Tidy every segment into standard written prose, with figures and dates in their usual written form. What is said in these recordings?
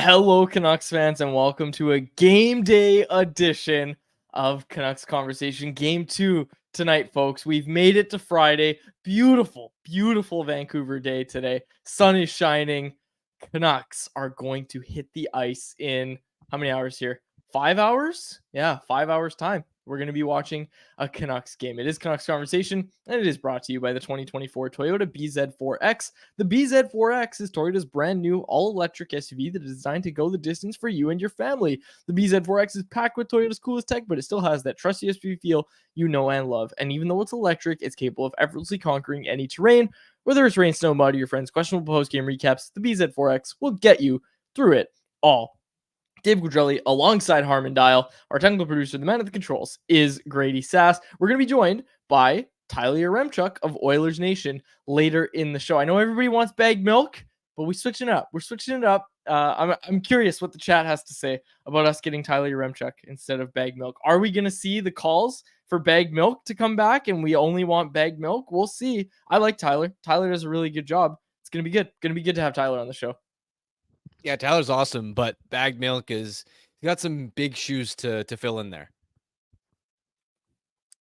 Hello, Canucks fans, and welcome to a game day edition of Canucks Conversation. Game 2 tonight, folks. We've made it to Friday. Beautiful, beautiful Vancouver day today. Sun is shining. Canucks are going to hit the ice in how many hours here? 5 hours? Yeah, 5 hours time. We're going to be watching a Canucks game. It is Canucks Conversation, and it is brought to you by the 2024 Toyota BZ4X. The BZ4X is Toyota's brand new all-electric SUV that is designed to go the distance for you and your family. The BZ4X is packed with Toyota's coolest tech, but it still has that trusty SUV feel you know and love. And even though it's electric, it's capable of effortlessly conquering any terrain. Whether it's rain, snow, mud, or your friends' questionable post-game recaps, the BZ4X will get you through it all. Dave Guidrelli, alongside Harmon Dial, our technical producer, the man at the controls, is Grady Sass. We're going to be joined by Tyler Remchuk of Oilers Nation later in the show. I know everybody wants bagged milk, but we're switching it up. I'm curious what the chat has to say about us getting Tyler Yaremchuk instead of bagged milk. Are we going to see the calls for bagged milk to come back and we only want bagged milk? We'll see. I like Tyler. Tyler does a really good job. It's going to be good. Going to be good to have Tyler on the show. Yeah, Tyler's awesome, but bagged milk he's got some big shoes to fill in there.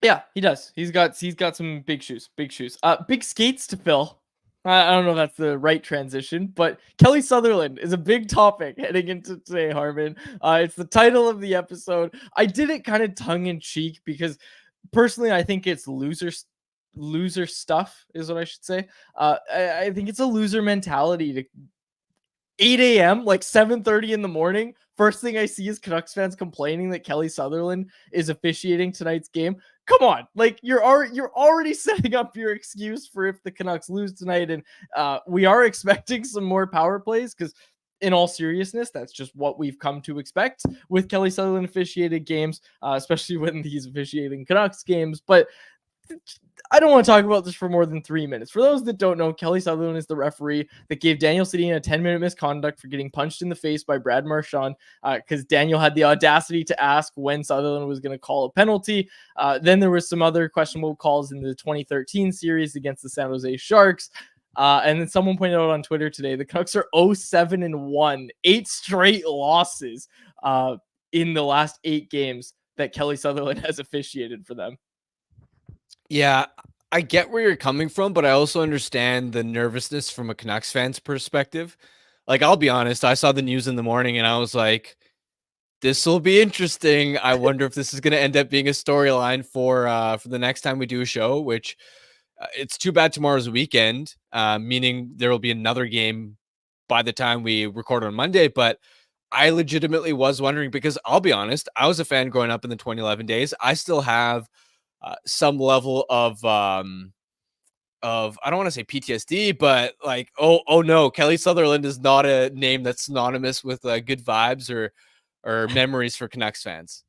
Yeah, he does. He's got some big shoes. Big skates to fill. I don't know if that's the right transition, but Kelly Sutherland is a big topic heading into today, Harmon. It's the title of the episode. I did it kind of tongue in cheek because personally, I think it's loser stuff is what I should say. I think it's a loser mentality to 8 a.m., like 7:30 in the morning. First thing I see is Canucks fans complaining that Kelly Sutherland is officiating tonight's game. Come on, like you're already setting up your excuse for if the Canucks lose tonight, and we are expecting some more power plays because, in all seriousness, that's just what we've come to expect with Kelly Sutherland officiated games, especially when he's officiating Canucks games. But I don't want to talk about this for more than 3 minutes. For those that don't know, Kelly Sutherland is the referee that gave Daniel Sedin a 10-minute misconduct for getting punched in the face by Brad Marchand because Daniel had the audacity to ask when Sutherland was going to call a penalty. Then there was some other questionable calls in the 2013 series against the San Jose Sharks. And then someone pointed out on Twitter today, the Canucks are 0-7-1, 8 straight losses in the last 8 games that Kelly Sutherland has officiated for them. Yeah, I get where you're coming from, but I also understand the nervousness from a Canucks fan's perspective. Like, I'll be honest, I saw the news in the morning and I was like, this will be interesting. I wonder if this is going to end up being a storyline for the next time we do a show, which it's too bad tomorrow's a weekend, meaning there will be another game by the time we record on Monday. But I legitimately was wondering because I'll be honest, I was a fan growing up in the 2011 days. I still have some level of I don't want to say PTSD, but like, oh no, Kelly Sutherland is not a name that's synonymous with good vibes or memories for Canucks fans.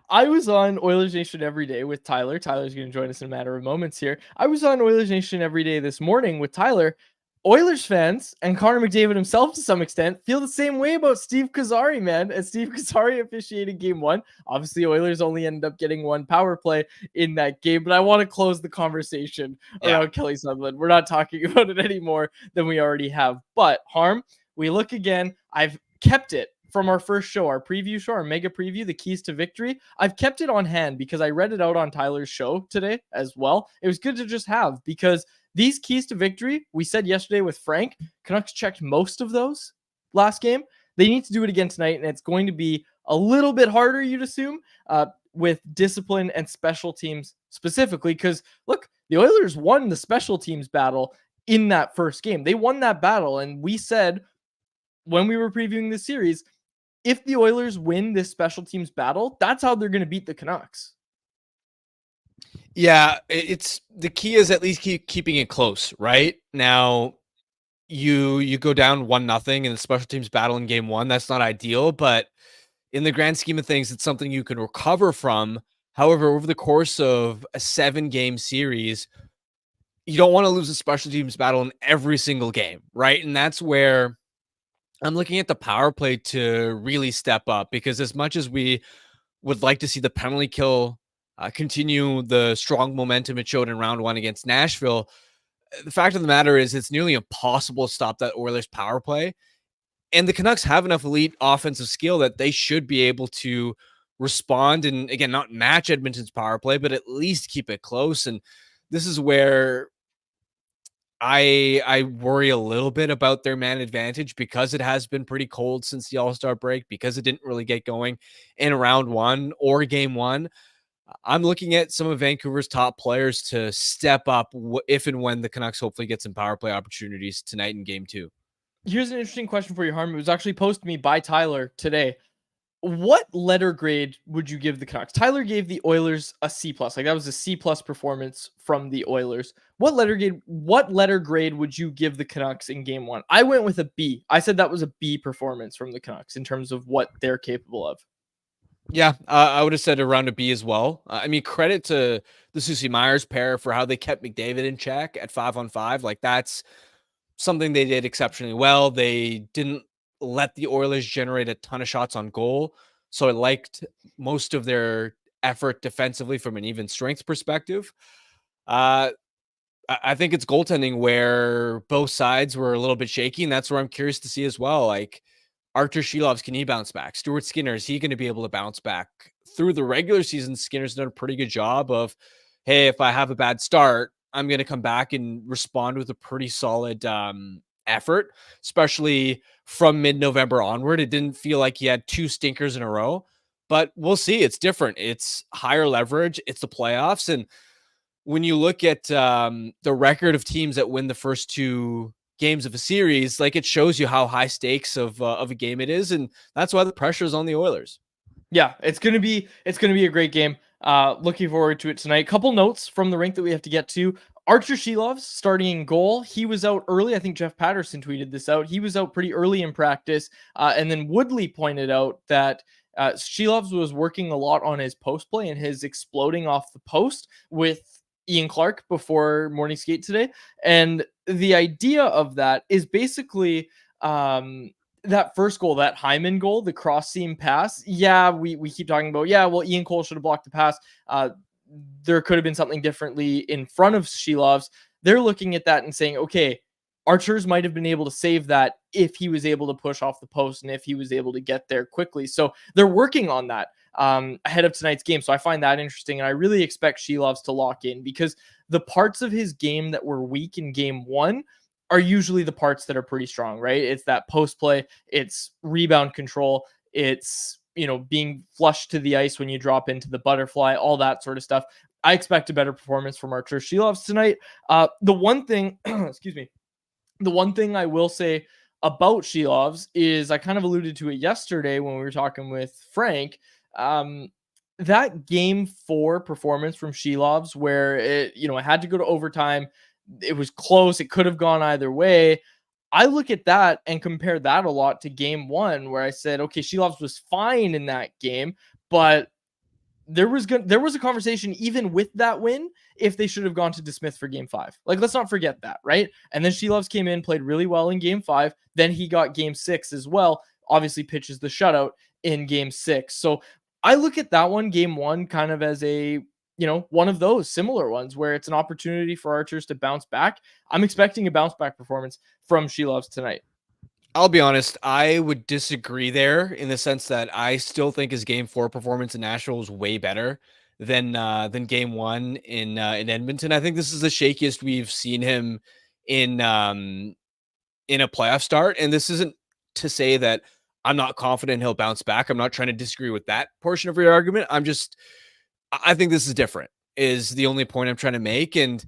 I was on Oilers Nation every day with Tyler. Tyler's going to join us in a matter of moments here. I was on Oilers Nation every day this morning with Tyler. Oilers fans and Connor McDavid himself to some extent feel the same way about Steve Kazari, man. As Steve Kazari officiated game 1. Obviously, Oilers only ended up getting 1 power play in that game, but I want to close the conversation around Kelly Sutherland. We're not talking about it any more than we already have. But, Harm, we look again. I've kept it from our first show, our preview show, our mega preview, the keys to victory. I've kept it on hand because I read it out on Tyler's show today as well. It was good to just have because these keys to victory, we said yesterday with Frank, Canucks checked most of those last game. They need to do it again tonight, and it's going to be a little bit harder, you'd assume, with discipline and special teams specifically. Because, look, the Oilers won the special teams battle in that first game. They won that battle, and we said when we were previewing this series, if the Oilers win this special teams battle, that's how they're going to beat the Canucks. Yeah, it's the key is at least keeping it close, right? Now, you go down 1-0 in the special teams battle in game 1. That's not ideal, but in the grand scheme of things, it's something you can recover from. However, over the course of a 7-game series, you don't want to lose a special teams battle in every single game, right? And that's where I'm looking at the power play to really step up, because as much as we would like to see the penalty kill continue the strong momentum it showed in round 1 against Nashville, the fact of the matter is it's nearly impossible to stop that Oilers power play. And the Canucks have enough elite offensive skill that they should be able to respond and, again, not match Edmonton's power play, but at least keep it close. And this is where I worry a little bit about their man advantage, because it has been pretty cold since the All-Star break, because it didn't really get going in round one or game one. I'm looking at some of Vancouver's top players to step up if and when the Canucks hopefully get some power play opportunities tonight in game two. Here's an interesting question for you, Harm. It was actually posted to me by Tyler today. What letter grade would you give the Canucks? Tyler gave the Oilers a C plus. Like, that was a C plus performance from the Oilers. What letter grade would you give the Canucks in game one? I went with a B. I said that was a B performance from the Canucks in terms of what they're capable of. Yeah, I would have said around a B as well. I mean, credit to the Susie Myers pair for how they kept McDavid in check at 5-on-5. Like, that's something they did exceptionally well. They didn't let the Oilers generate a ton of shots on goal. So I liked most of their effort defensively from an even strength perspective. I think it's goaltending where both sides were a little bit shaky, and that's where I'm curious to see as well. Like, Artur Shilovs, can he bounce back? Stuart Skinner, is he going to be able to bounce back? Through the regular season, Skinner's done a pretty good job of, hey, if I have a bad start, I'm going to come back and respond with a pretty solid effort, especially from mid-November onward. It didn't feel like he had two stinkers in a row, but we'll see. It's different. It's higher leverage. It's the playoffs. And when you look at the record of teams that win the first two games of a series, like, it shows you how high stakes of a game it is. And that's why the pressure is on the Oilers. Yeah, it's gonna be a great game. Looking forward to it tonight. Couple notes from the rink that we have to get to. Artur Shilovs starting in goal. He was out early. I think Jeff Patterson tweeted this out. He was out pretty early in practice. And then Woodley pointed out that Shilovs was working a lot on his post play and his exploding off the post with Ian Clark before morning skate today. And the idea of that is basically that first goal, that Hyman goal, the cross seam pass. Yeah, we keep talking about, yeah, well, Ian Cole should have blocked the pass. There could have been something differently in front of Shilovs. They're looking at that and saying, okay, Archers might have been able to save that if he was able to push off the post and if he was able to get there quickly. So they're working on that ahead of tonight's game. So I find that interesting. And I really expect Shilovs to lock in, because the parts of his game that were weak in game one are usually the parts that are pretty strong, right? It's that post play, it's rebound control, it's, being flushed to the ice when you drop into the butterfly, all that sort of stuff. I expect a better performance from Artur Shilovs tonight. The one thing, excuse me, the one thing I will say about Shilovs is, I kind of alluded to it yesterday when we were talking with Frank, that game 4 performance from Shilovs where it had to go to overtime. It was close. It could have gone either way. I look at that and compare that a lot to game 1, where I said, okay, Shilovs was fine in that game, but there was a conversation even with that win if they should have gone to DeSmith for game 5. Like, let's not forget that, right? And then Shilovs came in, played really well in game 5. Then he got game 6 as well. Obviously pitches the shutout in game 6. So I look at that one, game 1, kind of as a, one of those similar ones where it's an opportunity for Archers to bounce back. I'm expecting a bounce back performance from Shilovs tonight. I'll be honest, I would disagree there, in the sense that I still think his game 4 performance in Nashville was way better than game 1 in Edmonton. I think this is the shakiest we've seen him in a playoff start. And this isn't to say that I'm not confident he'll bounce back. I'm not trying to disagree with that portion of your argument. I think this is different, is the only point I'm trying to make. And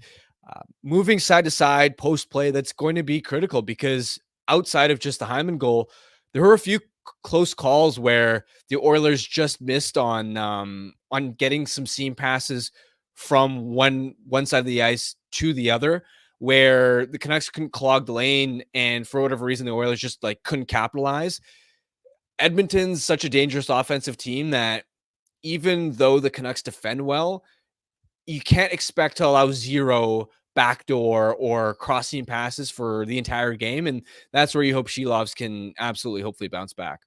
moving side to side post play, that's going to be critical, because outside of just the Hyman goal, there were a few close calls where the Oilers just missed on getting some seam passes from one side of the ice to the other, where the Canucks couldn't clog the lane, and for whatever reason, the Oilers just couldn't capitalize. Edmonton's such a dangerous offensive team that even though the Canucks defend well, you can't expect to allow zero backdoor or crossing passes for the entire game. And that's where you hope Shilovs can hopefully bounce back.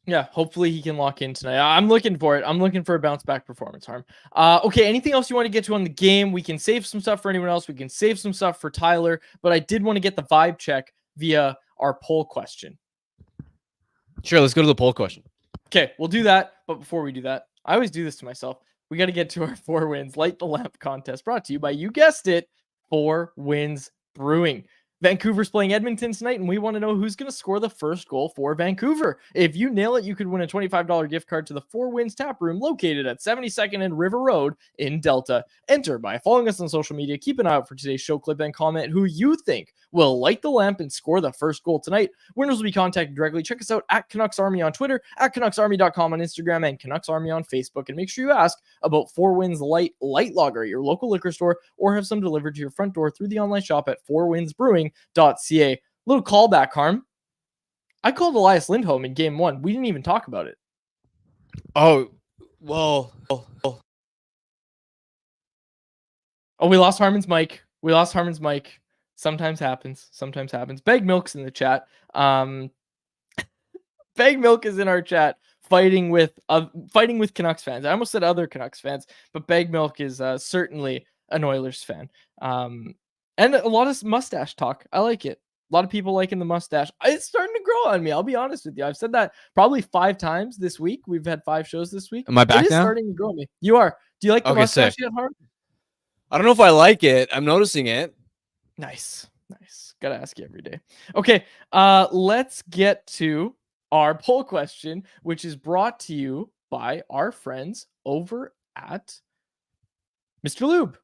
Yeah, hopefully he can lock in tonight. I'm looking for it. I'm looking for a bounce back performance, Harm. Okay, anything else you want to get to on the game? We can save some stuff for anyone else. We can save some stuff for Tyler, but I did want to get the vibe check via our poll question. Sure, let's go to the poll question. Okay, we'll do that. But before we do that, I always do this to myself. We got to get to our 4 wins light the lamp contest, brought to you by, you guessed it, 4 Wins Brewing. Vancouver's playing Edmonton tonight, and we want to know who's going to score the first goal for Vancouver. If you nail it, you could win a $25 gift card to the 4 Wins Tap Room located at 72nd and River Road in Delta. Enter by following us on social media. Keep an eye out for today's show clip and comment who you think will light the lamp and score the first goal tonight. Winners will be contacted directly. Check us out at Canucks Army on Twitter, at CanucksArmy.com on Instagram, and Canucks Army on Facebook. And make sure you ask about 4 Wins Light Lager at your local liquor store, or have some delivered to your front door through the online shop at 4winsbrewing.ca. Little callback, Harm. I called Elias Lindholm in game 1. We didn't even talk about it. Oh, well. Oh, we lost Harmon's mic. Sometimes happens. Bag Milk's in the chat. Bag Milk is in our chat fighting with Canucks fans. I almost said other Canucks fans, but Bag Milk is certainly an Oilers fan. And a lot of mustache talk. I like it. A lot of people liking the mustache. It's starting to grow on me. I'll be honest with you. I've said that probably 5 times this week. We've had 5 shows this week. Am I back now? It is starting to grow on me. You are. Do you like the mustache yet, Harm? I don't know if I like it. I'm noticing it. Nice. Gotta ask you every day. Okay, let's get to our poll question, which is brought to you by our friends over at Mr. Lube.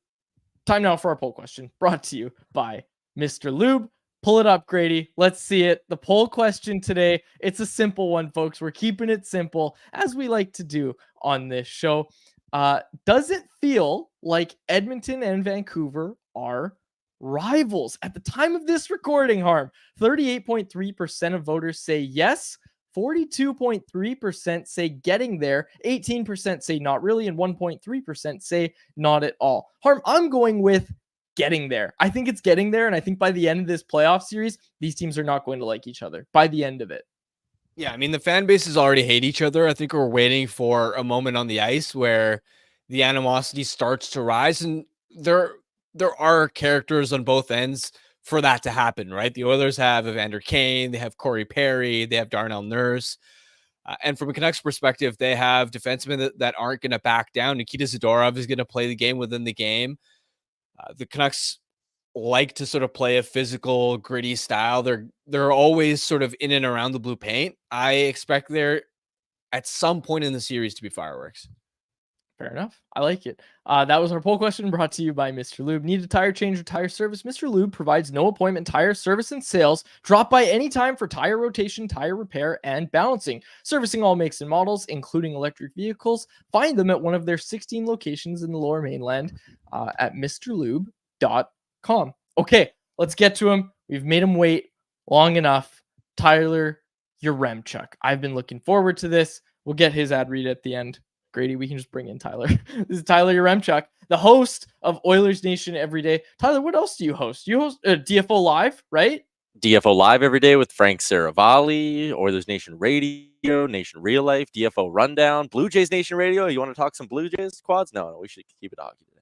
Time now for our poll question, brought to you by Mr. Lube. Pull it up, Grady. Let's see it. The poll question today, it's a simple one, folks. We're keeping it simple, as we like to do on this show. Does it feel like Edmonton and Vancouver are rivals? At the time of this recording, Harm, 38.3% of voters say yes, 42.3% say getting there, 18% say not really, and 1.3% say not at all. Harm, I'm going with getting there. I think it's getting there, and I think by the end of this playoff series, these teams are not going to like each other by the end of it. Yeah, I mean, the fan bases already hate each other. I think we're waiting for a moment on the ice where the animosity starts to rise, and there are characters on both ends for that to happen, right? The Oilers have Evander Kane, they have Corey Perry, they have Darnell Nurse. And from a Canucks perspective, they have defensemen that aren't going to back down. Nikita Zadorov is going to play the game within the game. The Canucks like to sort of play a physical, gritty style. They're always sort of in and around the blue paint. I expect there at some point in the series to be fireworks. Fair enough. I like it. That was our poll question, brought to you by Mr. Lube. Need a tire change or tire service? Mr. Lube provides no appointment tire service and sales. Drop by anytime for tire rotation, tire repair, and balancing. Servicing all makes and models, including electric vehicles. Find them at one of their 16 locations in the Lower Mainland at mrlube.com. Okay, let's get to him. We've made him wait long enough. Tyler Yaremchuk. I've been looking forward to this. We'll get his ad read at the end. Grady, we can just bring in Tyler. This is Tyler Yaremchuk, the host of Oilers Nation Every Day. Tyler, what else do you host? You host DFO Live, right? DFO Live every day with Frank Saravalli, Oilers Nation Radio, Nation Real Life, DFO Rundown, Blue Jays Nation Radio. You want to talk some Blue Jays quads? No, we should keep it hockey today.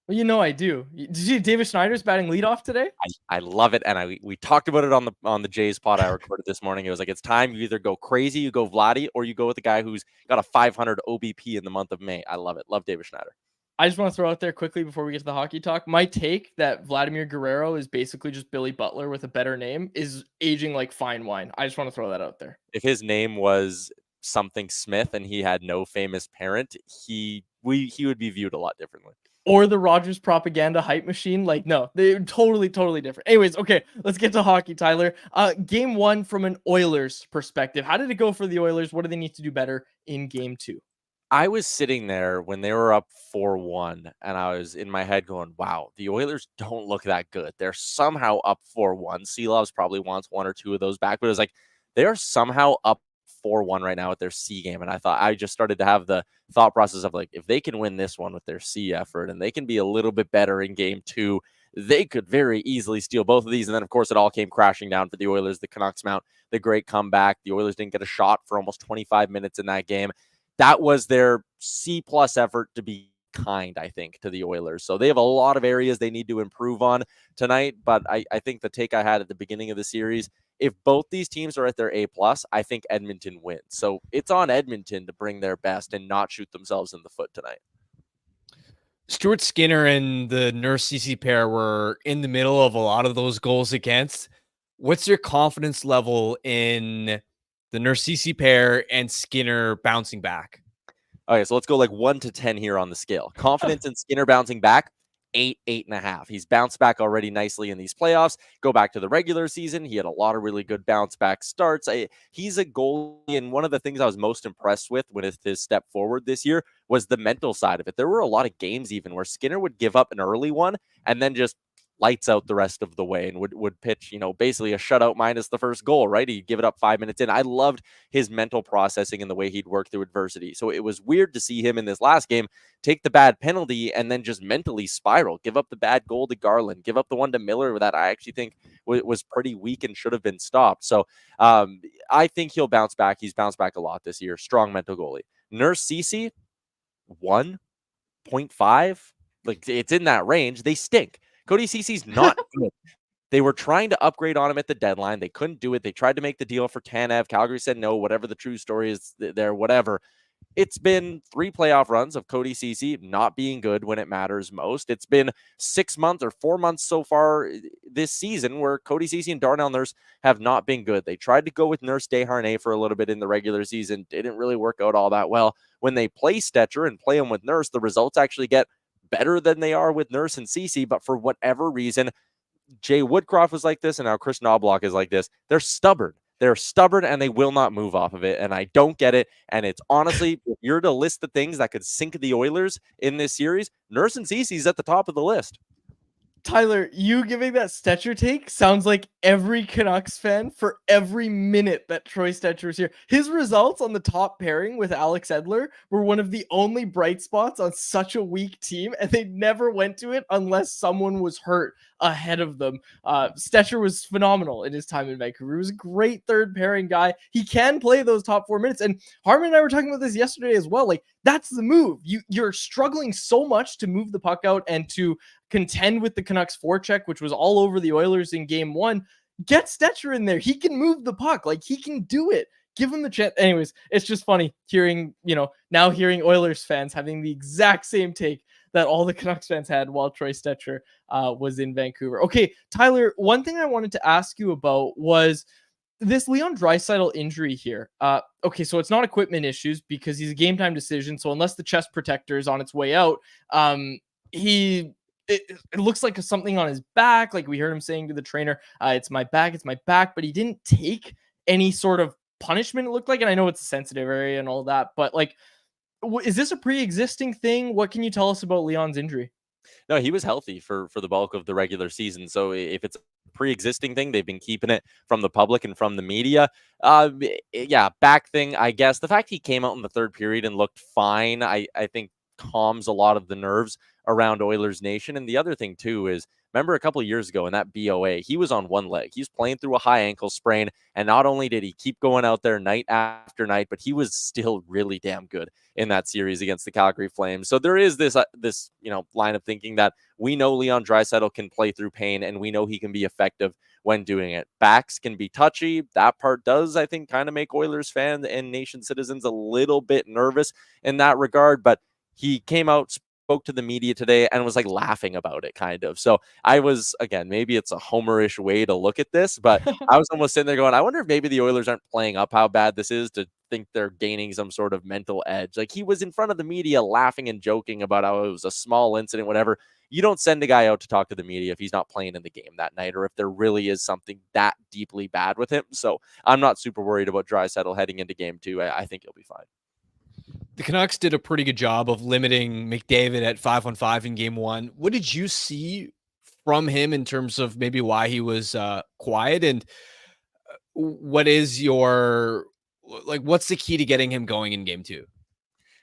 Well, you know I do. Did you see David Schneider's batting leadoff today? I love it, and we talked about it on the Jays pod I recorded this morning. It was like, it's time. You either go crazy, you go Vladdy, or you go with the guy who's got a 500 OBP in the month of May. I love it. Love David Schneider. I just want to throw out there quickly before we get to the hockey talk. My take that Vladimir Guerrero is basically just Billy Butler with a better name is aging like fine wine. I just want to throw that out there. If his name was something Smith and he had no famous parent, he would be viewed a lot differently. Or the Rogers propaganda hype machine. Like, no, they're totally different. Anyways, okay, let's get to hockey, Tyler. Game 1 from an Oilers perspective. How did it go for the Oilers? What do they need to do better in game 2? I was sitting there when they were up 4-1, and I was in my head going, wow, the Oilers don't look that good. They're somehow up 4-1. Sealoves probably wants 1 or 2 of those back, but it was like they are somehow up 4-1 right now at their C game. And I just started to have the thought process of like, if they can win this one with their C effort and they can be a little bit better in game 2, they could very easily steal both of these. And then, of course, it all came crashing down for the Oilers. The Canucks mount the great comeback. The Oilers didn't get a shot for almost 25 minutes in that game. That was their C-plus effort, to be kind, I think, to the Oilers. So they have a lot of areas they need to improve on tonight. But I think the take I had at the beginning of the series, if both these teams are at their A+, I think Edmonton wins. So it's on Edmonton to bring their best and not shoot themselves in the foot tonight. Stuart Skinner and the Nurse CC pair were in the middle of a lot of those goals against. What's your confidence level in the Nurse CC pair and Skinner bouncing back? Okay, so let's go like 1 to 10 here on the scale. Confidence in Skinner bouncing back, 8, 8.5. He's bounced back already nicely in these playoffs. Go back to the regular season. He had a lot of really good bounce back starts. He's a goalie, and one of the things I was most impressed with his step forward this year was the mental side of it. There were a lot of games even where Skinner would give up an early one and then just lights out the rest of the way and would pitch, basically a shutout minus the first goal, right? He'd give it up 5 minutes in. I loved his mental processing and the way he'd work through adversity. So it was weird to see him in this last game take the bad penalty and then just mentally spiral, give up the bad goal to Garland, give up the one to Miller that I actually think was pretty weak and should have been stopped. So I think he'll bounce back. He's bounced back a lot this year. Strong mental goalie. Nurse Cece, 1.5. Like, it's in that range. They stink. Cody Cece's not good. They were trying to upgrade on him at the deadline. They couldn't do it. They tried to make the deal for Tanev. Calgary said no, whatever the true story is there, whatever. It's been 3 playoff runs of Cody Cece not being good when it matters most. It's been 6 months or 4 months so far this season where Cody Cece and Darnell Nurse have not been good. They tried to go with Nurse Desharnais for a little bit in the regular season. Didn't really work out all that well. When they play Stetcher and play him with Nurse, the results actually get better than they are with Nurse and Cece, but for whatever reason, Jay Woodcroft was like this, and now Chris Knobloch is like this. They're stubborn. They're stubborn, and they will not move off of it, and I don't get it. And it's honestly, if you're to list the things that could sink the Oilers in this series, Nurse and Cece's at the top of the list. Tyler, you giving that Stetcher take sounds like every Canucks fan for every minute that Troy Stetcher was here. His results on the top pairing with Alex Edler were one of the only bright spots on such a weak team, and they never went to it unless someone was hurt ahead of them. Stetcher was phenomenal in his time in Vancouver. He was a great third pairing guy. He can play those top 4 minutes, and Harman and I were talking about this yesterday as well. Like, that's the move. You're struggling so much to move the puck out and to contend with the Canucks forecheck, which was all over the Oilers in game 1. Get Stetcher in there. He can move the puck. Like, he can do it. Give him the chance. Anyways, it's just funny hearing Oilers fans having the exact same take that all the Canucks fans had while Troy Stetcher was in Vancouver. Okay, Tyler, one thing I wanted to ask you about was this Leon Draisaitl injury here. Okay, so it's not equipment issues because he's a game time decision. So unless the chest protector is on its way out, it looks like something on his back. Like we heard him saying to the trainer, it's my back, but he didn't take any sort of punishment, it looked like. And I know it's a sensitive area and all that, but like, is this a pre-existing thing? What can you tell us about Leon's injury? No, he was healthy for the bulk of the regular season. So if it's a pre-existing thing, they've been keeping it from the public and from the media. Yeah, back thing, I guess. The fact he came out in the third period and looked fine, I think calms a lot of the nerves around Oilers Nation. And the other thing too is, remember a couple of years ago in that BOA, he was on one leg. He was playing through a high ankle sprain, and not only did he keep going out there night after night, but he was still really damn good in that series against the Calgary Flames. So there is this line of thinking that we know Leon Draisaitl can play through pain, and we know he can be effective when doing it. Backs can be touchy. That part does, I think, kind of make Oilers fans and Nation citizens a little bit nervous in that regard, but he came out, spoke to the media today, and was like laughing about it, kind of. So I was, again, maybe it's a homerish way to look at this, but I was almost sitting there going, I wonder if maybe the Oilers aren't playing up how bad this is to think they're gaining some sort of mental edge. Like, he was in front of the media laughing and joking about how it was a small incident, whatever. You don't send a guy out to talk to the media if he's not playing in the game that night, or if there really is something that deeply bad with him. So I'm not super worried about Draisaitl heading into game 2. I think he'll be fine. The Canucks did a pretty good job of limiting McDavid at 5-on-5 in game 1. What did you see from him in terms of maybe why he was quiet? And what is what's the key to getting him going in game 2?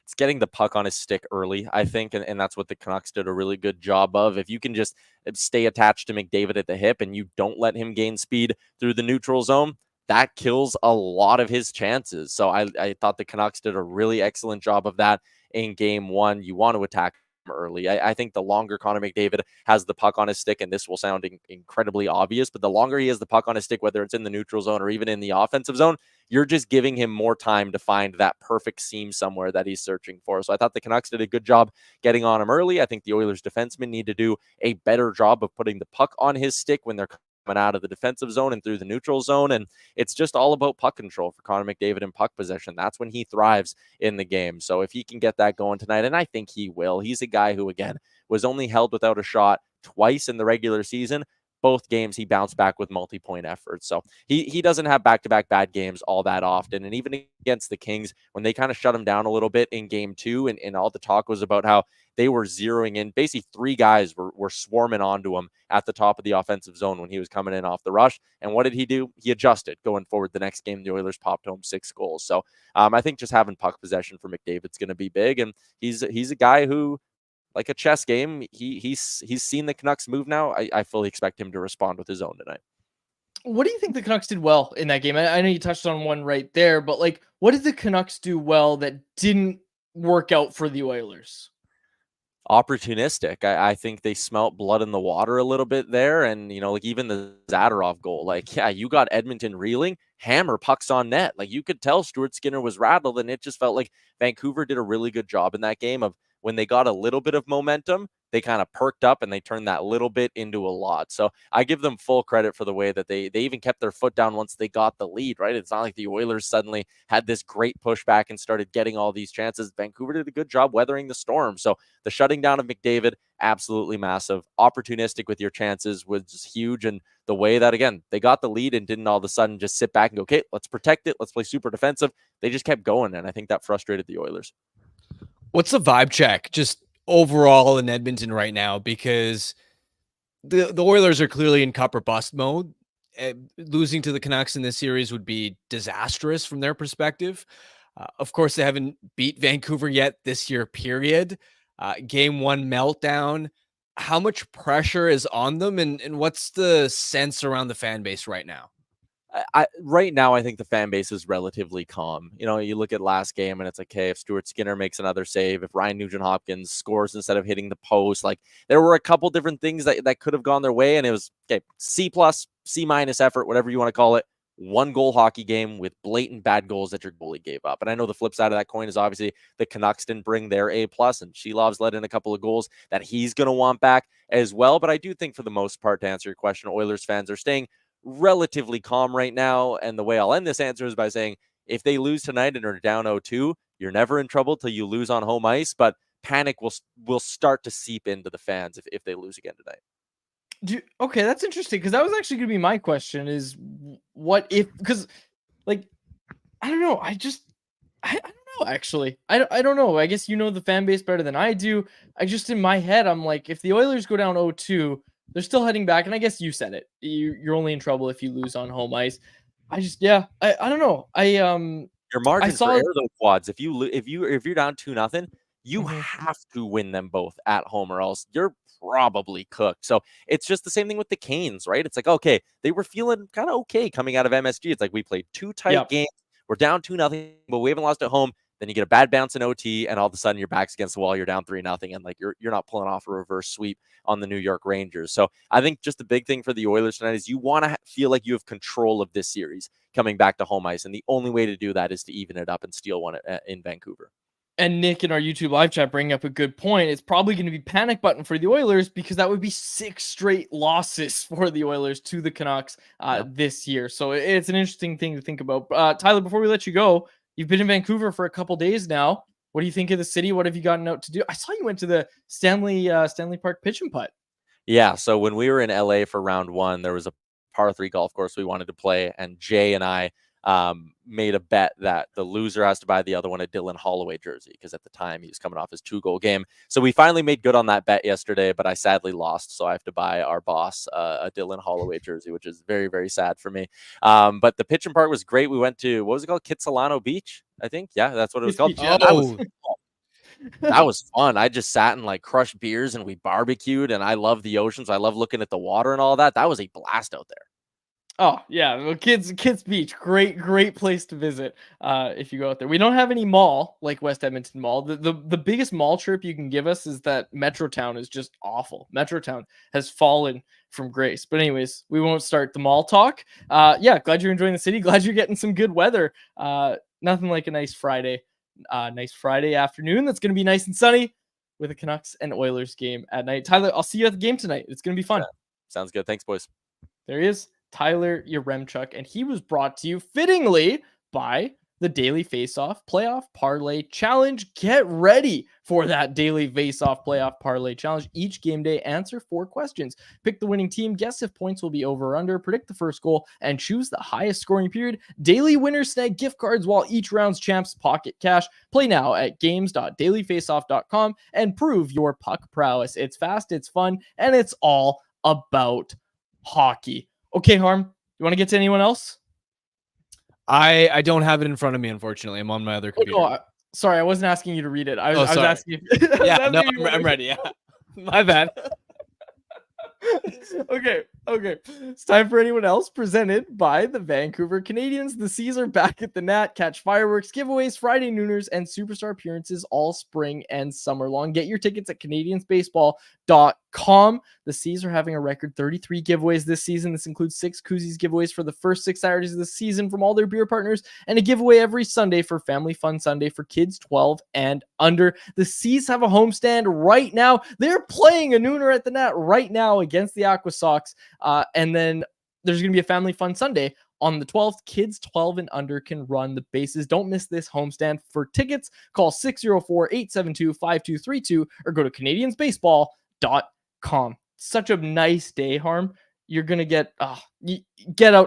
It's getting the puck on his stick early, I think, and that's what the Canucks did a really good job of. If you can just stay attached to McDavid at the hip and you don't let him gain speed through the neutral zone, that kills a lot of his chances. So I thought the Canucks did a really excellent job of that in game 1. You want to attack early. I think the longer Connor McDavid has the puck on his stick, and this will sound incredibly obvious, but the longer he has the puck on his stick, whether it's in the neutral zone or even in the offensive zone, you're just giving him more time to find that perfect seam somewhere that he's searching for. So I thought the Canucks did a good job getting on him early. I think the Oilers defensemen need to do a better job of putting the puck on his stick when they're coming out of the defensive zone and through the neutral zone. And it's just all about puck control for Connor McDavid and puck possession. That's when he thrives in the game. So if he can get that going tonight, and I think he will, he's a guy who, again, was only held without a shot twice in the regular season. Both games he bounced back with multi-point efforts. So he doesn't have back-to-back bad games all that often. And even against the Kings, when they kind of shut him down a little bit in game 2, and all the talk was about how they were zeroing in, basically 3 guys were swarming onto him at the top of the offensive zone when he was coming in off the rush. And what did he do? He adjusted going forward. The nenext game, the Oilers popped home 6 goals. So I think just having puck possession for McDavid's going to be big. And he's a guy who, like a chess game, he's seen the Canucks move now. I fully expect him to respond with his own tonight. What do you think the Canucks did well in that game? I know you touched on one right there, but like, what did the Canucks do well that didn't work out for the Oilers? Opportunistic. I think they smelt blood in the water a little bit there. And, like even the Zadorov goal, like, yeah, you got Edmonton reeling, hammer pucks on net. Like you could tell Stuart Skinner was rattled, and it just felt like Vancouver did a really good job in that game of when they got a little bit of momentum, they kind of perked up and they turned that little bit into a lot. So I give them full credit for the way that they even kept their foot down once they got the lead, right? It's not like the Oilers suddenly had this great pushback and started getting all these chances. Vancouver did a good job weathering the storm. So the shutting down of McDavid, absolutely massive. Opportunistic with your chances was huge. And the way that, again, they got the lead and didn't all of a sudden just sit back and go, okay, let's protect it. Let's play super defensive. They just kept going. And I think that frustrated the Oilers. What's the vibe check just overall in Edmonton right now? Because the Oilers are clearly in cup or bust mode. Losing to the Canucks in this series would be disastrous from their perspective. Of course, they haven't beat Vancouver yet this year, period. Game 1 meltdown. How much pressure is on them, and what's the sense around the fan base right now? Right now, I think the fan base is relatively calm. You look at last game and it's like, hey, if Stuart Skinner makes another save, if Ryan Nugent-Hopkins scores instead of hitting the post, like there were a couple different things that could have gone their way. And it was, okay, C+, C- effort, whatever you want to call it. 1 goal hockey game with blatant bad goals that your goalie gave up. And I know the flip side of that coin is obviously the Canucks didn't bring their A+, and Shilov's let in a couple of goals that he's going to want back as well. But I do think for the most part, to answer your question, Oilers fans are staying relatively calm right now. And the way I'll end this answer is by saying, if they lose tonight and are down 0-2, you're never in trouble till you lose on home ice, but panic will start to seep into the fans if they lose again tonight. Okay, that's interesting, because that was actually going to be my question, is what if, because like, I don't know. I don't know, actually. I don't know. I guess you know the fan base better than I do. I just, in my head, I'm like, if the Oilers go down 0-2, they're still heading back, and I guess you said it. You're only in trouble if you lose on home ice. I don't know. Your margin saw for error, though, Quads. If you're down 2-0, you have to win them both at home, or else you're probably cooked. So it's just the same thing with the Canes, right? It's like, okay, they were feeling kind of okay coming out of MSG. It's like, we played 2 tight games. We're down 2-0, but we haven't lost at home. Then you get a bad bounce in OT, and all of a sudden your back's against the wall. You're down 3-0, and like you're not pulling off a reverse sweep on the New York Rangers. So I think just the big thing for the Oilers tonight is you want to feel like you have control of this series coming back to home ice, and the only way to do that is to even it up and steal one in Vancouver. And Nick in our YouTube live chat bringing up a good point. It's probably going to be panic button for the Oilers, because that would be 6 straight losses for the Oilers to the Canucks this year. So it's an interesting thing to think about. Tyler, before we let you go, you've been in Vancouver for a couple days now. What do you think of the city? What have you gotten out to do? I saw you went to the Stanley Park pitch and putt. Yeah, so when we were in LA for round 1, there was a par 3 golf course we wanted to play, and Jay and I made a bet that the loser has to buy the other one a Dylan Holloway jersey, because at the time he was coming off his 2-goal game. So we finally made good on that bet yesterday, but I sadly lost, so I have to buy our boss a Dylan Holloway jersey, which is very, very sad for me. But the pitch and park was great. We went to, what was it called? Kitsilano Beach, I think. Yeah, that's what it was called. Yeah, that was fun. I just sat and like crushed beers, and we barbecued, and I love the ocean, so I love looking at the water and all that. That was a blast out there. Oh yeah, well, Kids Beach, great place to visit. If you go out there, we don't have any mall like West Edmonton Mall. The biggest mall trip you can give us is that Metrotown is just awful. Metrotown has fallen from grace. But anyways, we won't start the mall talk. Yeah, glad you're enjoying the city. Glad you're getting some good weather. Nothing like a nice Friday afternoon. That's gonna be nice and sunny with a Canucks and Oilers game at night. Tyler, I'll see you at the game tonight. It's gonna be fun. Yeah, sounds good. Thanks, boys. There he is, Tyler Yaremchuk, and he was brought to you fittingly by the Daily Faceoff Playoff Parlay Challenge. Get ready for that Daily Faceoff Playoff Parlay Challenge. Each game day, answer 4 questions. Pick the winning team, guess if points will be over or under, predict the first goal, and choose the highest scoring period. Daily winners snag gift cards while each round's champs pocket cash. Play now at games.dailyfaceoff.com and prove your puck prowess. It's fast, it's fun, and it's all about hockey. Okay, Harm, you want to get to anyone else? I don't have it in front of me, unfortunately. I'm on my other computer. Oh, sorry, I wasn't asking you to read it. I was asking you. I'm ready. Yeah, my bad. Okay. It's time for anyone else. Presented by the Vancouver Canadians. The Seas are back at the Nat. Catch fireworks, giveaways, Friday nooners, and superstar appearances all spring and summer long. Get your tickets at CanadiansBaseball.com. The Seas are having a record 33 giveaways this season. This includes 6 koozies giveaways for the first 6 Saturdays of the season from all their beer partners, and a giveaway every Sunday for Family Fun Sunday for kids 12 and under. The Seas have a homestand right now. They're playing a nooner at the Nat right now against the Aqua Sox. And then there's going to be a Family Fun Sunday on the 12th. Kids 12 and under can run the bases. Don't miss this homestand. For tickets, call 604-872-5232 or go to CanadiansBaseball.com. Such a nice day, Harm. You're going to get out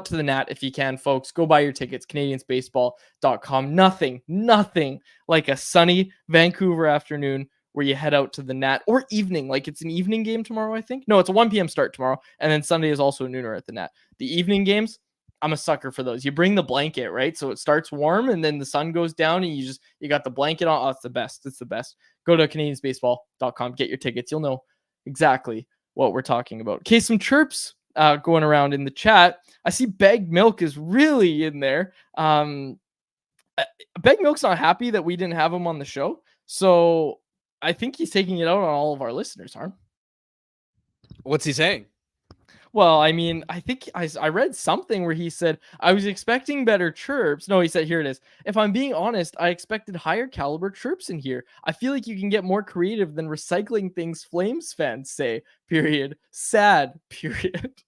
to the Nat if you can, folks. Go buy your tickets, CanadiansBaseball.com. Nothing like a sunny Vancouver afternoon where you head out to the Nat, or evening, like it's an evening game tomorrow, I think. No, it's a 1 p.m. start tomorrow, and then Sunday is also a nooner at the Nat. The evening games, I'm a sucker for those. You bring the blanket, right? So it starts warm, and then the sun goes down, and you got the blanket on. Oh, it's the best. It's the best. Go to CanadiansBaseball.com, get your tickets. You'll know exactly what we're talking about. Okay, some chirps going around in the chat. I see Bagged Milk is really in there. Bagged Milk's not happy that we didn't have him on the show, so I think he's taking it out on all of our listeners, Harm. What's he saying? Well, I mean, I think I read something where he said, I was expecting better chirps. No, he said, here it is. If I'm being honest, I expected higher caliber chirps in here. I feel like you can get more creative than recycling things Flames fans say, period. Sad, period.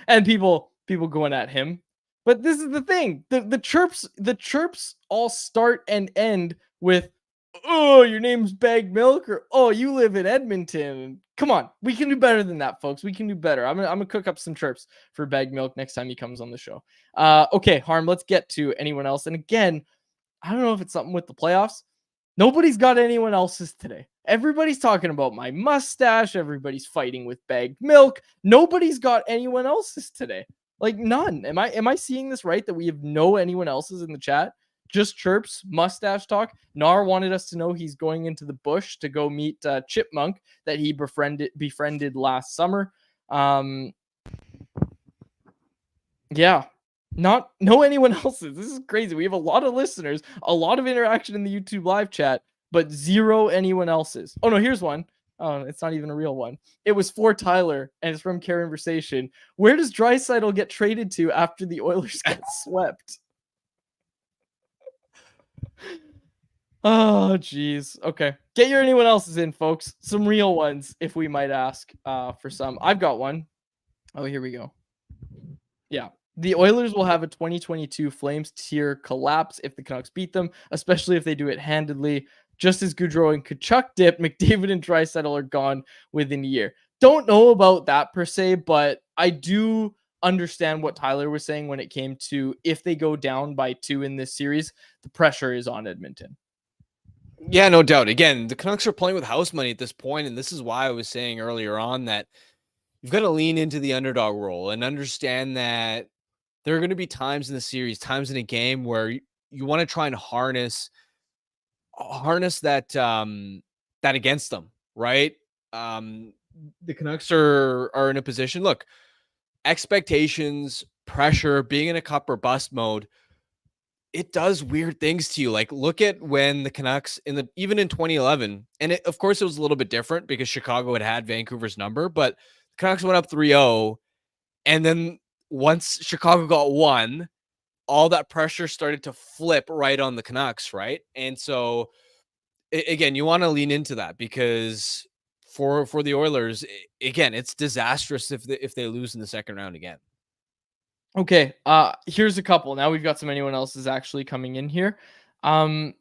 And people going at him. But this is the thing. The chirps all start and end with, oh, your name's Bagged Milk, or oh, you live in Edmonton. Come on, we can do better than that, folks. We can do better. I'm gonna cook up some chirps for Bagged Milk next time he comes on the show. Okay, Harm, let's get to anyone else. And again, I don't know if it's something with the playoffs. Nobody's got anyone else's today. Everybody's talking about my mustache. Everybody's fighting with Bagged Milk. Nobody's got anyone else's today. Like none. Am I seeing this right? That we have no anyone else's in the chat? Just chirps, mustache talk. Nar wanted us to know he's going into the bush to go meet Chipmunk that he befriended last summer. Yeah, no anyone else's. This is crazy. We have a lot of listeners, a lot of interaction in the YouTube live chat, but 0 anyone else's. Oh no, here's one. Oh, it's not even a real one. It was for Tyler, and it's from Conversation. Where does Draisaitl get traded to after the Oilers get swept? Oh, geez. Okay. Get your anyone else's in, folks. Some real ones, if we might ask for some. I've got one. Oh, here we go. Yeah. The Oilers will have a 2022 Flames tier collapse if the Canucks beat them, especially if they do it handedly. Just as Gaudreau and Tkachuk dip, McDavid and Draisaitl are gone within a year. Don't know about that per se, but I do understand what Tyler was saying when it came to if they go down by 2 in this series, the pressure is on Edmonton. Yeah, no doubt. Again, the Canucks are playing with house money at this point, and this is why I was saying earlier on that you've got to lean into the underdog role and understand that there are going to be times in the series, times in a game where you want to try and harness that that against them, right? The Canucks are in a position. Look, expectations, pressure, being in a cup or bust mode, it does weird things to you. Like, look at when the Canucks even in 2011, and of course it was a little bit different because Chicago had Vancouver's number, but the Canucks went up 3-0, and then once Chicago got one, all that pressure started to flip right on the Canucks, right? And so again, you want to lean into that because for the Oilers, again, it's disastrous if they lose in the second round again. Okay, here's a couple. Now we've got some anyone else is actually coming in here. The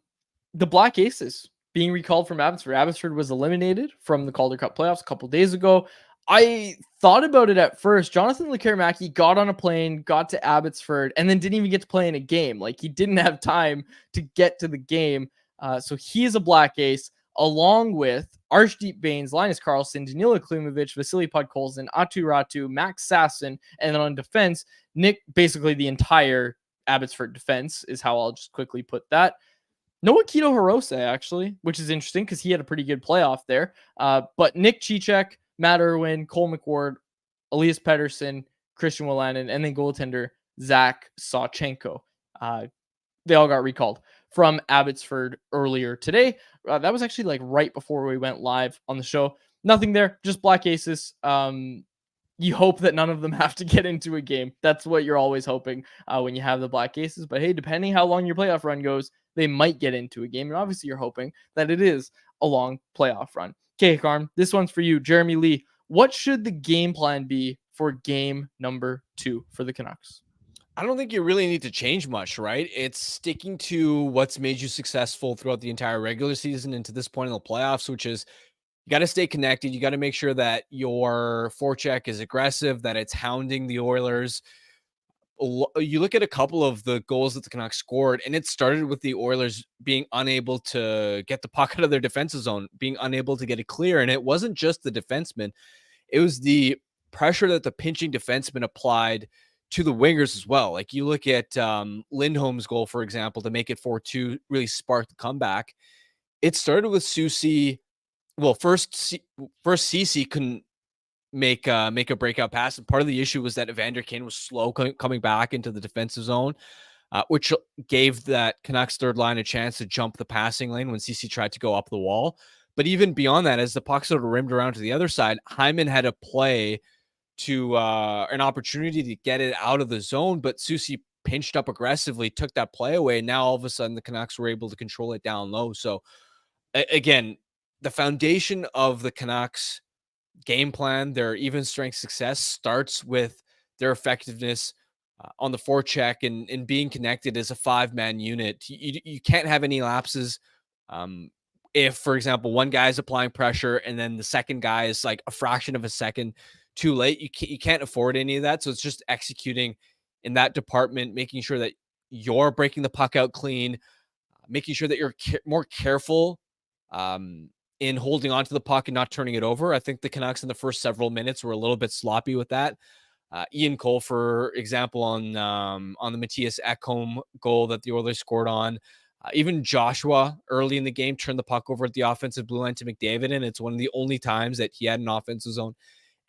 Black Aces being recalled from Abbotsford. Abbotsford was eliminated from the Calder Cup playoffs a couple days ago. I thought about it at first. Jonathan Lekarmaki got on a plane, got to Abbotsford, and then didn't even get to play in a game. Like, he didn't have time to get to the game. So he is a Black Ace, along with Arshdeep Bains, Linus Karlsson, Danila Klimovich, Vasily Podkolzin, Atu Ratu, Max Sasson, and then on defense, Nick, basically the entire Abbotsford defense is how I'll just quickly put that. No Akito Hirose, actually, which is interesting because he had a pretty good playoff there. But Nick Cicek, Matt Irwin, Cole McWard, Elias Pettersson, Christian Wolanin, and then goaltender Zach Sawchenko. They all got recalled from Abbotsford earlier today. That was actually like right before we went live on the show. Nothing there, just Black Aces. You hope that none of them have to get into a game. That's what you're always hoping when you have the Black Aces. But hey, depending how long your playoff run goes, they might get into a game. And obviously you're hoping that it is a long playoff run. Okay, Carm, this one's for you. Jeremy Lee, what should the game plan be for game number 2 for the Canucks? I don't think you really need to change much, right? It's sticking to what's made you successful throughout the entire regular season and to this point in the playoffs, which is you got to stay connected. You got to make sure that your forecheck is aggressive, that it's hounding the Oilers. You look at a couple of the goals that the Canucks scored, and it started with the Oilers being unable to get the puck out of their defensive zone, being unable to get it clear. And it wasn't just the defenseman. It was the pressure that the pinching defenseman applied to the wingers as well. Like, you look at Lindholm's goal, for example, to make it 4-2, really sparked the comeback. It started with Susie. Well, first CC couldn't make a breakout pass, and part of the issue was that Evander Kane was slow coming back into the defensive zone, which gave that Canucks third line a chance to jump the passing lane when CC tried to go up the wall. But even beyond that, as the puck sort of rimmed around to the other side, Hyman had a play to an opportunity to get it out of the zone, but Susie pinched up aggressively, took that play away, and now all of a sudden the Canucks were able to control it down low. So again, the foundation of the Canucks game plan, their even strength success, starts with their effectiveness on the forecheck and being connected as a 5-man unit. You can't have any lapses. If, for example, one guy is applying pressure and then the second guy is like a fraction of a second too late, you can't afford any of that. So it's just executing in that department, making sure that you're breaking the puck out clean, making sure that you're more careful in holding on to the puck and not turning it over. I think the Canucks in the first several minutes were a little bit sloppy with that. Ian Cole, for example, on the Matthias Ekholm goal that the Oilers scored on. Even Joshua early in the game turned the puck over at the offensive blue line to McDavid, and it's one of the only times that he had an offensive zone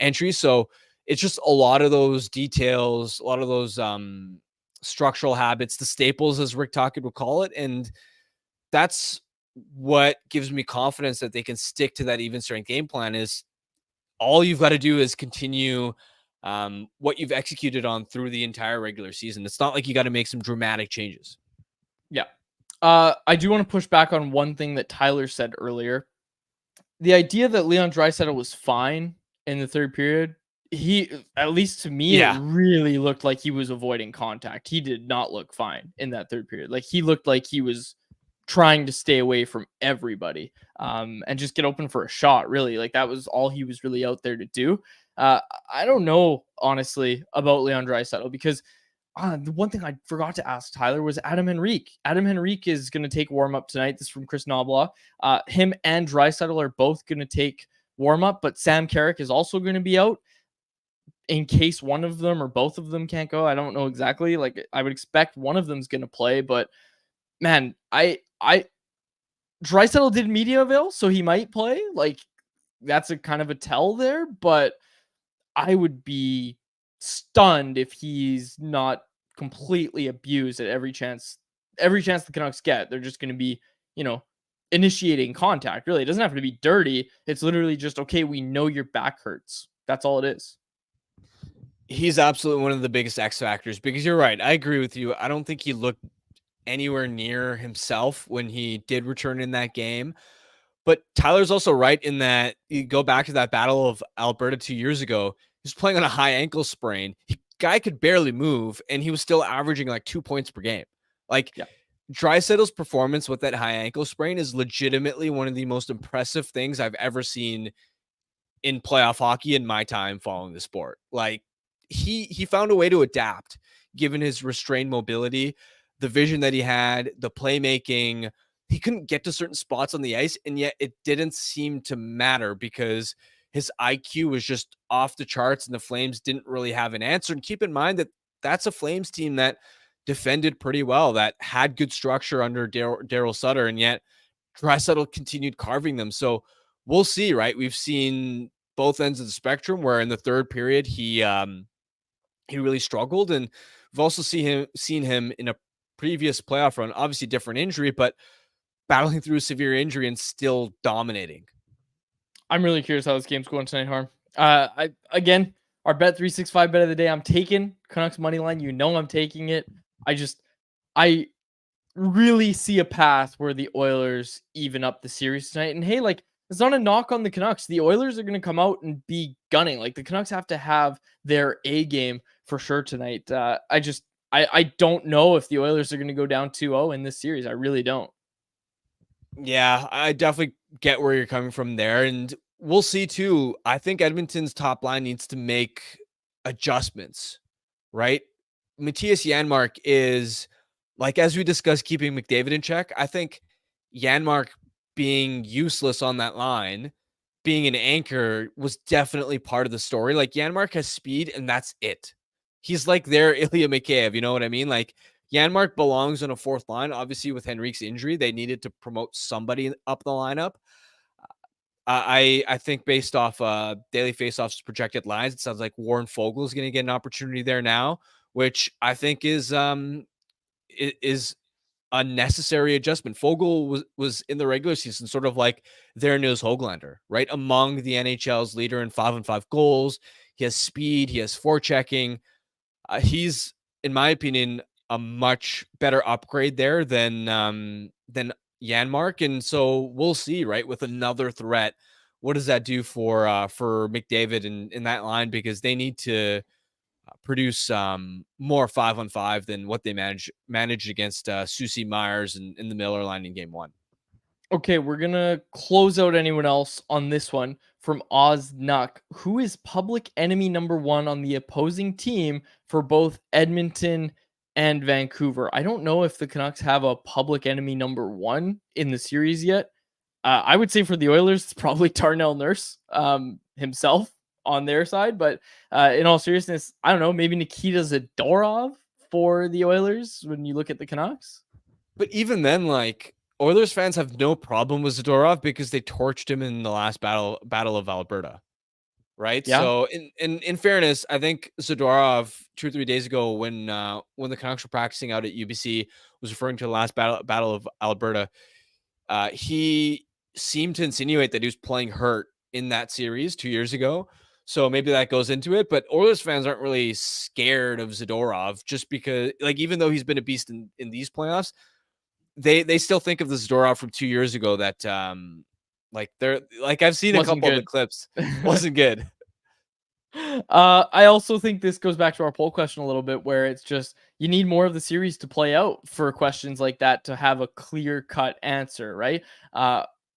entry. So it's just a lot of those details, a lot of those structural habits, the staples, as Rick Tocchet would call it. And that's what gives me confidence that they can stick to that even strength game plan. Is all you've got to do is continue what you've executed on through the entire regular season. It's not like you got to make some dramatic changes. Yeah. I do want to push back on one thing that Tyler said earlier. The idea that Leon Draisaitl was fine in the third period, he, at least to me, it really looked like he was avoiding contact. He did not look fine in that third period. Like, he looked like he was trying to stay away from everybody and just get open for a shot, really. Like, that was all he was really out there to do. I don't know, honestly, about Leon Draisaitl, because the one thing I forgot to ask Tyler was Adam Henrique. Adam Henrique is going to take warm-up tonight. This is from Chris Knoblaw. Him and Draisaitl are both going to take warm-up, but Sam Carrick is also going to be out in case one of them or both of them can't go. I don't know exactly. Like, I would expect one of them's going to play, but man, Draisaitl did media avail, so he might play. Like, that's a kind of a tell there, but I would be stunned if he's not completely abused at every chance the Canucks get. They're just going to be, initiating contact. Really, it doesn't have to be dirty. It's literally just, okay, we know your back hurts. That's all it is. He's absolutely one of the biggest X factors, because you're right. I agree with you. I don't think he looked anywhere near himself when he did return in that game. But Tyler's also right in that you go back to that Battle of Alberta 2 years ago. He was playing on a high ankle sprain. Guy could barely move, and he was still averaging like 2 points per game. Like, yeah. Draisaitl's performance with that high ankle sprain is legitimately one of the most impressive things I've ever seen in playoff hockey in my time following the sport. Like, he found a way to adapt given his restrained mobility, the vision that he had, the playmaking. He couldn't get to certain spots on the ice, and yet it didn't seem to matter because his IQ was just off the charts, and the Flames didn't really have an answer. And keep in mind that that's a Flames team that defended pretty well, that had good structure under Daryl Sutter, and yet Draisaitl continued carving them. So we'll see, right? We've seen both ends of the spectrum, where in the third period he really struggled, and we've also seen him in a previous playoff run, obviously different injury, but battling through a severe injury and still dominating. I'm really curious how this game's going tonight, Harm. Our Bet365 bet of the day, I'm taking Canucks money line. I'm taking it. I really see a path where the Oilers even up the series tonight. And hey, like, it's not a knock on the Canucks. The Oilers are going to come out and be gunning. Like, the Canucks have to have their A game for sure tonight. I don't know if the Oilers are going to go down 2-0 in this series. I really don't. Yeah, I definitely get where you're coming from there. And we'll see too. I think Edmonton's top line needs to make adjustments, right? Matthias Janmark is, like, as we discussed, keeping McDavid in check. I think Janmark being useless on that line, being an anchor, was definitely part of the story. Like, Janmark has speed, and that's it. He's like their Ilya Mikheyev, you know what I mean? Like, Janmark belongs on a fourth line. Obviously, with Henrique's injury, they needed to promote somebody up the lineup. I think based off Daily Faceoff's projected lines, it sounds like Warren Foegele is going to get an opportunity there now, which I think is a necessary adjustment. Foegele was in the regular season sort of like their Nils Höglander, right? Among the NHL's leader in 5-on-5 goals. He has speed. He has forechecking. He's, in my opinion, a much better upgrade there than Janmark. And so we'll see, right? With another threat, what does that do for McDavid in that line? Because they need to produce more 5-on-5 than what they managed against Susie Myers in the Miller line in game one. Okay, we're going to close out anyone else on this one from Oz Nuck. Who is public enemy number one on the opposing team for both Edmonton and Vancouver? I don't know if the Canucks have a public enemy number one in the series yet. I would say for the Oilers, it's probably Darnell Nurse himself on their side. But in all seriousness, I don't know, maybe Nikita Zadorov for the Oilers when you look at the Canucks. But even then, like, Oilers fans have no problem with Zadorov because they torched him in the last battle of Alberta, right? Yeah. So in fairness, I think Zadorov 2 or 3 days ago when the Canucks were practicing out at UBC was referring to the last battle of Alberta. He seemed to insinuate that he was playing hurt in that series 2 years ago. So maybe that goes into it, but Oilers fans aren't really scared of Zadorov just because, like, even though he's been a beast in these playoffs, they still think of the Zadorov from 2 years ago that I've seen a couple of the clips. Wasn't good. I also think this goes back to our poll question a little bit, where it's just you need more of the series to play out for questions like that to have a clear-cut answer, right?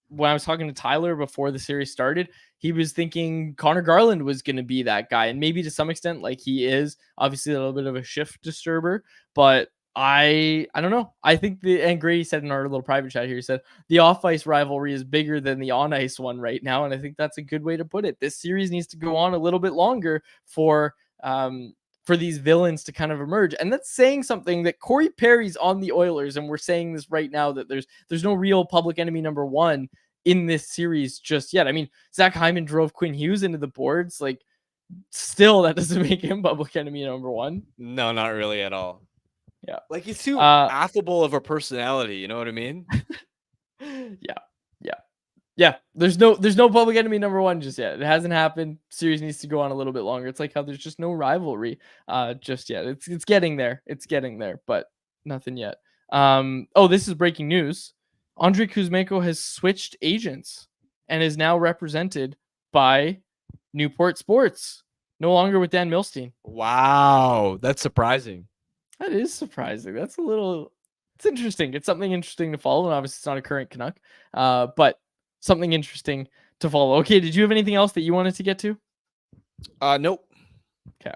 When I was talking to Tyler before the series started, he was thinking Connor Garland was going to be that guy, and maybe to some extent, like, he is obviously a little bit of a shift disturber, but I don't know. I think and Grady said in our little private chat here, he said the off-ice rivalry is bigger than the on-ice one right now, and I think that's a good way to put it. This series needs to go on a little bit longer for these villains to kind of emerge, and that's saying something that Corey Perry's on the Oilers, and we're saying this right now that there's no real public enemy number one in this series just yet. I mean, Zach Hyman drove Quinn Hughes into the boards. Like, Still, that doesn't make him public enemy number one. No, not really at all. Yeah. Like he's too Uh, affable of a personality. You know what I mean? Yeah. There's no public enemy number one just yet. It hasn't happened. Series needs to go on a little bit longer. It's like how there's just no rivalry just yet. It's getting there. It's getting there, but nothing yet. This is breaking news. Andrei Kuzmenko has switched agents and is now represented by Newport Sports. No longer with Dan Milstein. Wow, that's surprising. That is surprising. It's interesting. It's something interesting to follow. And obviously it's not a current Canuck, but something interesting to follow. Okay, did you have anything else that you wanted to get to? Nope. Okay.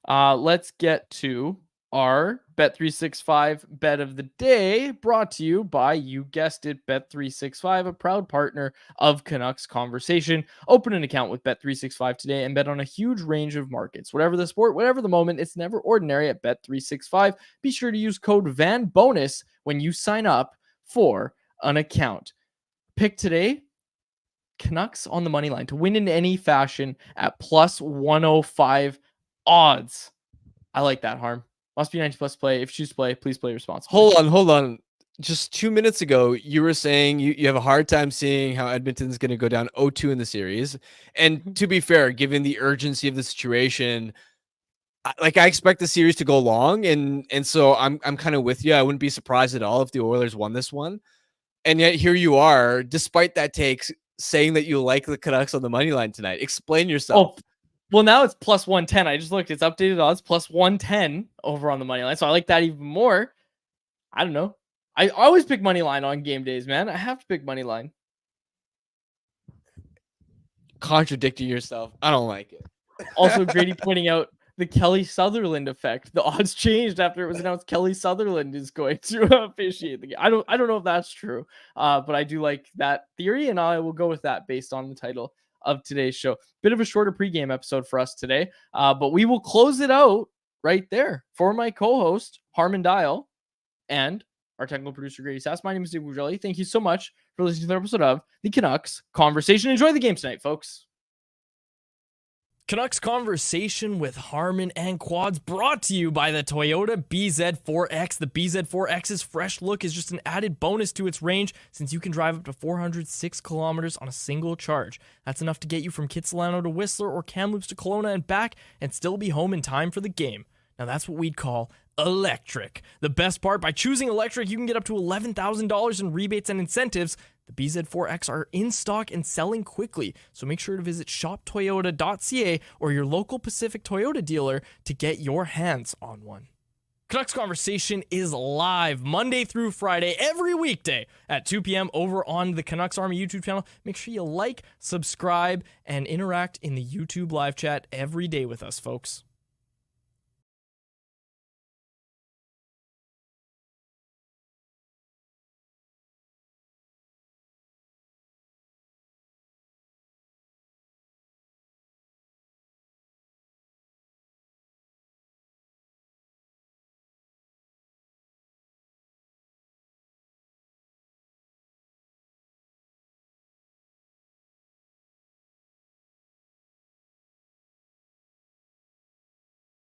Let's get to our Bet365 bet of the day, brought to you by, you guessed it, Bet365, a proud partner of Canucks Conversation. Open an account with Bet365 today and bet on a huge range of markets. Whatever the sport, whatever the moment, it's never ordinary at Bet365. Be sure to use code VANBONUS when you sign up for an account. Pick today, Canucks on the money line to win in any fashion at plus 105 odds. I like that, Harm. Must be 90 plus play. If you choose to play, please play responsibly. Hold on. Just 2 minutes ago, you were saying you have a hard time seeing how Edmonton's going to go down 0-2 in the series. And to be fair, given the urgency of the situation, I expect the series to go long. And so I'm kind of with you. I wouldn't be surprised at all if the Oilers won this one. And yet here you are, despite that take, saying that you like the Canucks on the money line tonight. Explain yourself. Oh, well, now it's plus 110. I just looked. It's updated odds plus 110 over on the money line. So I like that even more. I don't know. I always pick money line on game days, man. I have to pick money line. Contradicting yourself. I don't like it. Also, Grady pointing out the Kelly Sutherland effect. The odds changed after it was announced Kelly Sutherland is going to officiate the game. I don't know if that's true, but I do like that theory, and I will go with that based on the title of today's show. Bit of a shorter pregame episode for us today, but we will close it out right there. For my co-host, Harmon Dial, and our technical producer, Grady Sass, my name is Steve Bugelli. Thank you so much for listening to the episode of the Canucks Conversation. Enjoy the game tonight, folks. Canucks Conversation with Harmon and Quads, brought to you by the Toyota BZ4X. The BZ4X's fresh look is just an added bonus to its range, since you can drive up to 406 kilometers on a single charge. That's enough to get you from Kitsilano to Whistler or Kamloops to Kelowna and back, and still be home in time for the game. Now that's what we'd call electric. The best part, by choosing electric, you can get up to $11,000 in rebates and incentives. The BZ4X are in stock and selling quickly, so make sure to visit shoptoyota.ca or your local Pacific Toyota dealer to get your hands on one. Canucks Conversation is live Monday through Friday, every weekday at 2 p.m. over on the Canucks Army YouTube channel. Make sure you like, subscribe, and interact in the YouTube live chat every day with us, folks.